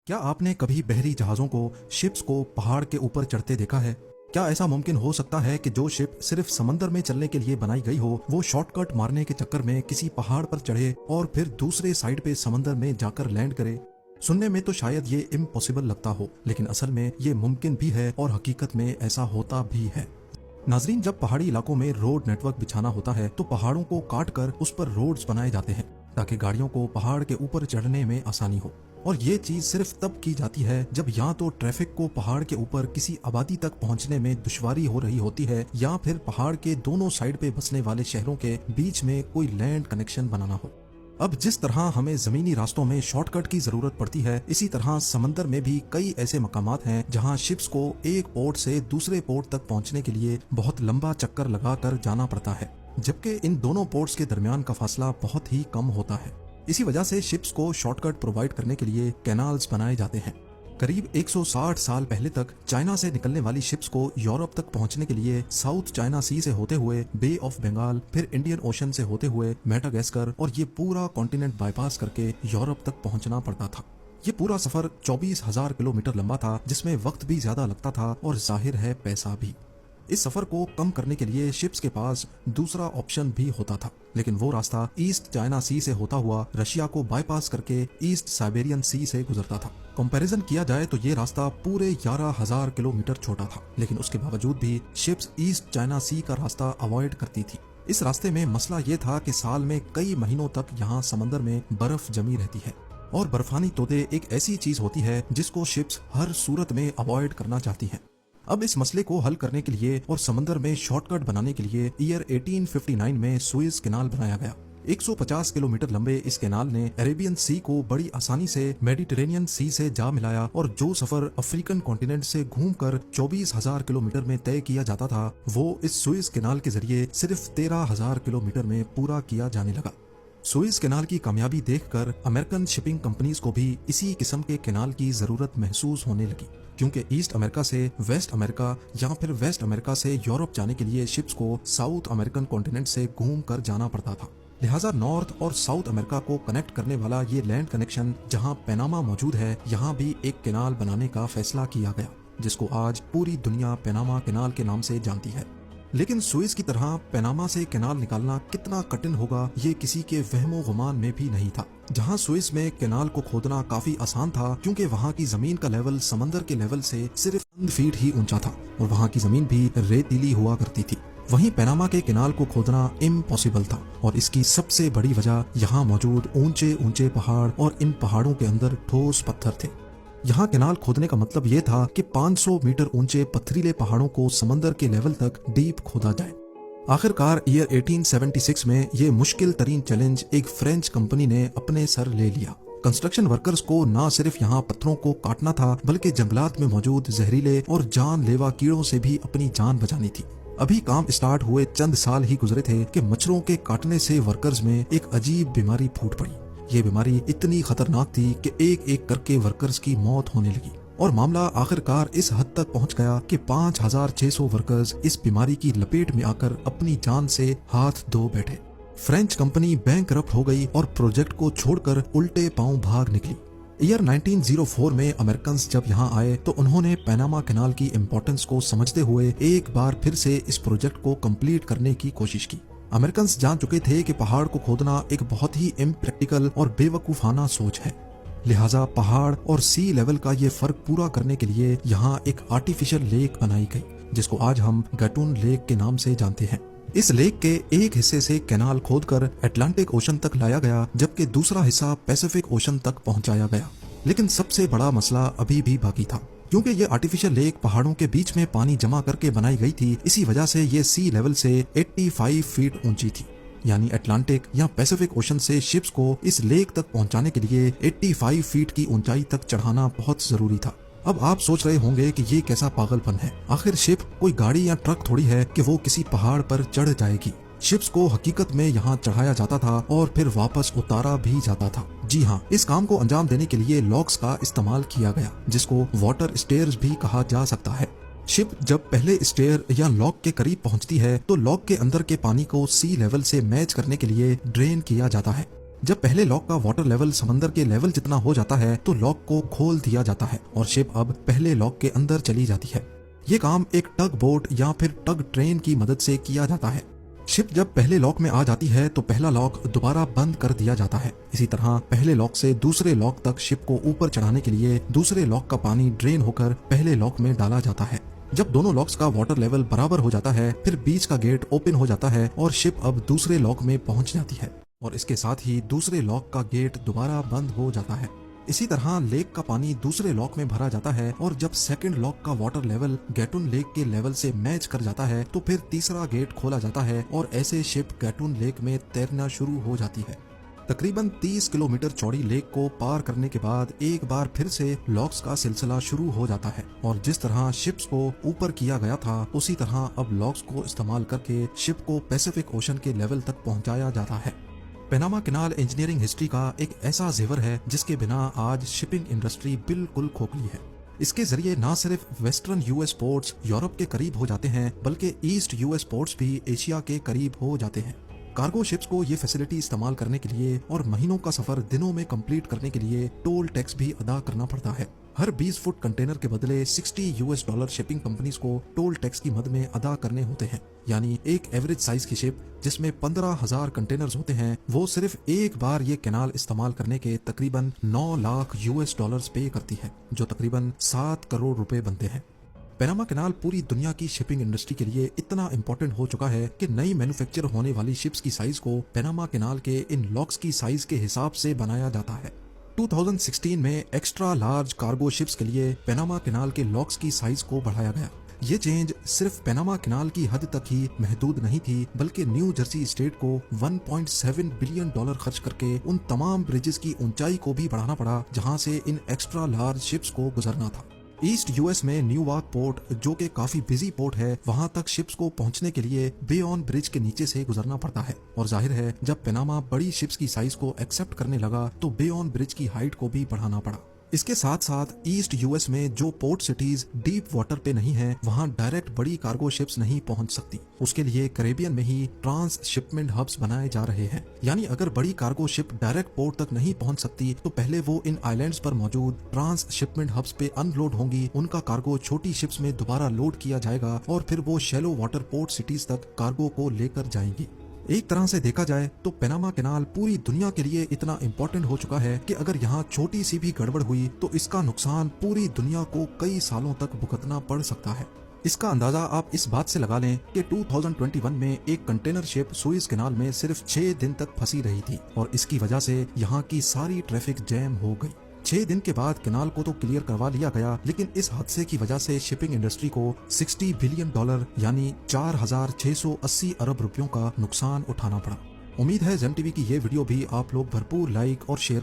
क्या आपने कभी बहरी जहाजों को शिप्स को पहाड़ के ऊपर चढ़ते देखा है? क्या ऐसा मुमकिन हो सकता है कि जो शिप सिर्फ समंदर में चलने के लिए बनाई गई हो, वो शॉर्टकट मारने के चक्कर में किसी पहाड़ पर चढ़े और फिर दूसरे साइड पे समंदर में जाकर लैंड करे? सुनने में तो शायद ये इम्पॉसिबल लगता हो, लेकिन असल में ये मुमकिन भी है और हकीकत में ऐसा होता भी है। नाजरीन, जब पहाड़ी इलाकों में रोड नेटवर्क बिछाना होता है तो पहाड़ों को काट कर उस पर रोड्स बनाए जाते हैं ताकि गाड़ियों को पहाड़ के ऊपर चढ़ने में आसानी हो। और ये चीज सिर्फ तब की जाती है जब या तो ट्रैफिक को पहाड़ के ऊपर किसी आबादी तक पहुंचने में दुश्वारी हो रही होती है, या फिर पहाड़ के दोनों साइड पे बसने वाले शहरों के बीच में कोई लैंड कनेक्शन बनाना हो। अब जिस तरह हमें जमीनी रास्तों में शॉर्टकट की जरूरत पड़ती है, इसी तरह समंदर में भी कई ऐसे मकामात हैं जहां शिप्स को एक पोर्ट से दूसरे पोर्ट तक पहुंचने के लिए बहुत लंबा चक्कर लगाकर जाना पड़ता है, जबकि इन दोनों पोर्ट्स के दरमियान का फासला बहुत ही कम होता है। इसी वजह से शिप्स को शॉर्टकट प्रोवाइड करने के लिए कैनाल्स बनाए जाते हैं। करीब 160 साल पहले तक चाइना से निकलने वाली शिप्स को यूरोप तक पहुंचने के लिए साउथ चाइना सी से होते हुए बे ऑफ बंगाल, फिर इंडियन ओशन से होते हुए मेडागास्कर और ये पूरा कॉन्टिनेंट बाईपास करके यूरोप तक पहुंचना पड़ता था। ये पूरा सफर 24,000 किलोमीटर लंबा था, जिसमें वक्त भी ज्यादा लगता था और जाहिर है पैसा भी। इस सफर को कम करने के लिए शिप्स के पास दूसरा ऑप्शन भी होता था, लेकिन वो रास्ता ईस्ट चाइना सी से होता हुआ रशिया को बाईपास करके ईस्ट साइबेरियन सी से गुजरता था। कंपैरिजन किया जाए तो ये रास्ता पूरे 11,000 किलोमीटर छोटा था, लेकिन उसके बावजूद भी शिप्स ईस्ट चाइना सी का रास्ता अवॉइड करती थी। इस रास्ते में मसला ये था कि साल में कई महीनों तक यहाँ समंदर में बर्फ जमी रहती है, और बर्फानी तोदे एक ऐसी चीज होती है जिसको शिप्स हर सूरत में अवॉइड करना चाहती हैं। अब इस मसले को हल करने के लिए और समंदर में शॉर्टकट बनाने के लिए ईयर 1859 में सुएज कैनाल बनाया गया। 150 किलोमीटर लंबे इस कैनाल ने अरेबियन सी को बड़ी आसानी से मेडिटेरेनियन सी से जा मिलाया, और जो सफर अफ्रीकन कॉन्टिनेंट से घूमकर 24,000 किलोमीटर में तय किया जाता था, वो इस सुएज कैनाल के जरिए सिर्फ 13,000 किलोमीटर में पूरा किया जाने लगा। सुएज कैनाल की कामयाबी देखकर अमेरिकन शिपिंग कंपनीज को भी इसी किस्म के कैनाल की जरूरत महसूस होने लगी, क्योंकि ईस्ट अमेरिका से वेस्ट अमेरिका या फिर वेस्ट अमेरिका से यूरोप जाने के लिए शिप्स को साउथ अमेरिकन कॉन्टिनेंट से घूम कर जाना पड़ता था। लिहाजा नॉर्थ और साउथ अमेरिका को कनेक्ट करने वाला ये लैंड कनेक्शन जहां पैनामा मौजूद है, यहाँ भी एक कैनाल बनाने का फैसला किया गया, जिसको आज पूरी दुनिया पैनामा कैनाल के नाम से जानती है। लेकिन सुएज की तरह पैनामा से कैनाल निकालना कितना कठिन होगा, ये किसी के वहमो गुमान में भी नहीं था। जहां सुएज में कैनाल को खोदना काफी आसान था, क्योंकि वहां की जमीन का लेवल समंदर के लेवल से सिर्फ 1 फीट ही ऊंचा था, और वहां की जमीन भी रेतीली हुआ करती थी। वहीं पैनामा के कैनाल को खोदना इम्पॉसिबल था, और इसकी सबसे बड़ी वजह यहाँ मौजूद ऊंचे ऊंचे पहाड़ और इन पहाड़ों के अंदर ठोस पत्थर थे। यहाँ कैनाल खोदने का मतलब ये था कि 500 मीटर ऊंचे पथरीले पहाड़ों को समंदर के लेवल तक डीप खोदा जाए। आखिरकार ईयर 1876 में ये मुश्किल तरीन चैलेंज एक फ्रेंच कंपनी ने अपने सर ले लिया। कंस्ट्रक्शन वर्कर्स को न सिर्फ यहाँ पत्थरों को काटना था, बल्कि जंगलात में मौजूद जहरीले और जानलेवा कीड़ों से भी अपनी जान बचानी थी। अभी काम स्टार्ट हुए चंद साल ही गुजरे थे कि मच्छरों के काटने से वर्कर्स में एक अजीब बीमारी फूट पड़ी। ये बीमारी इतनी खतरनाक थी कि एक एक करके वर्कर्स की मौत होने लगी, और मामला आखिरकार इस हद तक पहुंच गया कि 5,600 वर्कर्स इस बीमारी की लपेट में आकर अपनी जान से हाथ धो बैठे। फ्रेंच कंपनी बैंकरप्ट हो गई और प्रोजेक्ट को छोड़कर उल्टे पांव भाग निकली। ईयर 1904 में अमेरिकन जब यहाँ आए तो उन्होंने पैनामा कैनाल की इम्पोर्टेंस को समझते हुए एक बार फिर से इस प्रोजेक्ट को कंप्लीट करने की कोशिश की। अमेरिकन जान चुके थे कि पहाड़ को खोदना एक बहुत ही इम्प्रैक्टिकल और बेवकूफाना सोच है, लिहाजा पहाड़ और सी लेवल का ये फर्क पूरा करने के लिए यहाँ एक आर्टिफिशियल लेक बनाई गई, जिसको आज हम गैटून लेक के नाम से जानते हैं। इस लेक के एक हिस्से से कैनाल खोदकर अटलांटिक ओशन तक लाया गया, जबकि दूसरा हिस्सा पैसिफिक ओशन तक पहुंचाया गया। लेकिन सबसे बड़ा मसला अभी भी बाकी था, क्योंकि ये आर्टिफिशियल लेक पहाड़ों के बीच में पानी जमा करके बनाई गई थी। इसी वजह से ये सी लेवल से 85 फीट ऊंची थी, यानी अटलांटिक या पैसिफिक ओशन से शिप्स को इस लेक तक पहुंचाने के लिए 85 फीट की ऊंचाई तक चढ़ाना बहुत जरूरी था। अब आप सोच रहे होंगे कि ये कैसा पागलपन है, आखिर शिप कोई गाड़ी या ट्रक थोड़ी है कि वो किसी पहाड़ पर चढ़ जाएगी। शिप्स को हकीकत में यहाँ चढ़ाया जाता था और फिर वापस उतारा भी जाता था। जी हाँ, इस काम को अंजाम देने के लिए लॉक्स का इस्तेमाल किया गया, जिसको वाटर स्टेयर्स भी कहा जा सकता है। शिप जब पहले स्टेयर या लॉक के करीब पहुंचती है तो लॉक के अंदर के पानी को सी लेवल से मैच करने के लिए ड्रेन किया जाता है। जब पहले लॉक का वाटर लेवल समंदर के लेवल जितना हो जाता है तो लॉक को खोल दिया जाता है और शिप अब पहले लॉक के अंदर चली जाती है। ये काम एक टग बोट या फिर टग ट्रेन की मदद से किया जाता है। शिप जब पहले लॉक में आ जाती है तो पहला लॉक दोबारा बंद कर दिया जाता है। इसी तरह पहले लॉक से दूसरे लॉक तक शिप को ऊपर चढ़ाने के लिए दूसरे लॉक का पानी ड्रेन होकर पहले लॉक में डाला जाता है। जब दोनों लॉक्स का वाटर लेवल बराबर हो जाता है फिर बीच का गेट ओपन हो जाता है और शिप अब दूसरे लॉक में पहुंच जाती है और इसके साथ ही दूसरे लॉक का गेट दोबारा बंद हो जाता है। इसी तरह लेक का पानी दूसरे लॉक में भरा जाता है और जब सेकंड लॉक का वाटर लेवल गैटून लेक के लेवल से मैच कर जाता है तो फिर तीसरा गेट खोला जाता है और ऐसे शिप गैटून लेक में तैरना शुरू हो जाती है। तकरीबन 30 किलोमीटर चौड़ी लेक को पार करने के बाद एक बार फिर से लॉक्स का सिलसिला शुरू हो जाता है और जिस तरह शिप्स को ऊपर किया गया था उसी तरह अब लॉक्स को इस्तेमाल करके शिप को पैसिफिक ओशन के लेवल तक पहुंचाया जाता है। पनामा कैनाल इंजीनियरिंग हिस्ट्री का एक ऐसा जेवर है जिसके बिना आज शिपिंग इंडस्ट्री बिल्कुल खोखली है। इसके जरिए न सिर्फ वेस्टर्न यूएस पोर्ट्स यूरोप के करीब हो जाते हैं बल्कि ईस्ट यूएस पोर्ट्स भी एशिया के करीब हो जाते हैं। कार्गो शिप्स को ये फैसिलिटी इस्तेमाल करने के लिए और महीनों का सफर दिनों में कंप्लीट करने के लिए टोल टैक्स भी अदा करना पड़ता है। हर 20 फुट कंटेनर के बदले $60 शिपिंग कंपनीज को टोल टैक्स की मद में अदा करने होते हैं। यानी एक एवरेज साइज की शिप जिसमें 15,000 कंटेनर्स होते हैं वो सिर्फ एक बार ये कैनाल इस्तेमाल करने के तकरीबन $9 लाख पे करती है जो तकरीबन 7 करोड़ रुपए बनते हैं। पनामा कैनाल पूरी दुनिया की शिपिंग इंडस्ट्री के लिए इतना इम्पोर्टेंट हो चुका है कि नई मैन्युफैक्चर होने वाली शिप्स की साइज को पनामा कैनाल के इन लॉक्स की साइज के हिसाब से बनाया जाता है। 2016 में एक्स्ट्रा लार्ज कार्गो शिप्स के लिए पनामा कैनाल के लॉक्स की साइज को बढ़ाया गया। ये चेंज सिर्फ पनामा कैनाल की हद तक ही महदूद नहीं थी बल्कि न्यू जर्सी स्टेट को $1.7 बिलियन खर्च करके उन तमाम ब्रिजेस की ऊंचाई को भी बढ़ाना पड़ा जहां से इन एक्स्ट्रा लार्ज शिप्स को गुजरना था। ईस्ट यूएस में न्यूयॉर्क पोर्ट जो कि काफी बिजी पोर्ट है वहां तक शिप्स को पहुंचने के लिए बे ऑन ब्रिज के नीचे से गुजरना पड़ता है और जाहिर है जब पनामा बड़ी शिप्स की साइज को एक्सेप्ट करने लगा तो बे ऑन ब्रिज की हाइट को भी बढ़ाना पड़ा। इसके साथ साथ ईस्ट यूएस में जो पोर्ट सिटीज डीप वाटर पे नहीं है वहां डायरेक्ट बड़ी कार्गो शिप्स नहीं पहुंच सकती। उसके लिए कैरेबियन में ही ट्रांस शिपमेंट हब्स बनाए जा रहे हैं। यानी अगर बड़ी कार्गो शिप डायरेक्ट पोर्ट तक नहीं पहुंच सकती तो पहले वो इन आइलैंड्स पर मौजूद ट्रांस शिपमेंट हब्स पे अनलोड होंगी, उनका कार्गो छोटी शिप्स में दोबारा लोड किया जाएगा और फिर वो शैलो वाटर पोर्ट सिटीज तक कार्गो को लेकर जाएंगी। एक तरह से देखा जाए तो पनामा कैनाल पूरी दुनिया के लिए इतना इम्पोर्टेंट हो चुका है कि अगर यहाँ छोटी सी भी गड़बड़ हुई तो इसका नुकसान पूरी दुनिया को कई सालों तक भुगतना पड़ सकता है। इसका अंदाजा आप इस बात से लगा लें कि 2021 में एक कंटेनर शिप सुएज कैनाल में सिर्फ 6 दिन तक फंसी रही थी और इसकी वजह से यहाँ की सारी ट्रैफिक जैम हो गई। 6 दिन के बाद कैनाल को तो क्लियर करवा लिया गया लेकिन इस हादसे की वजह से शिपिंग इंडस्ट्री को $60 बिलियन यानी 4,680 अरब रुपयों का नुकसान उठाना पड़ा। उम्मीद है जेम टीवी की ये वीडियो भी आप लोग भरपूर लाइक और शेयर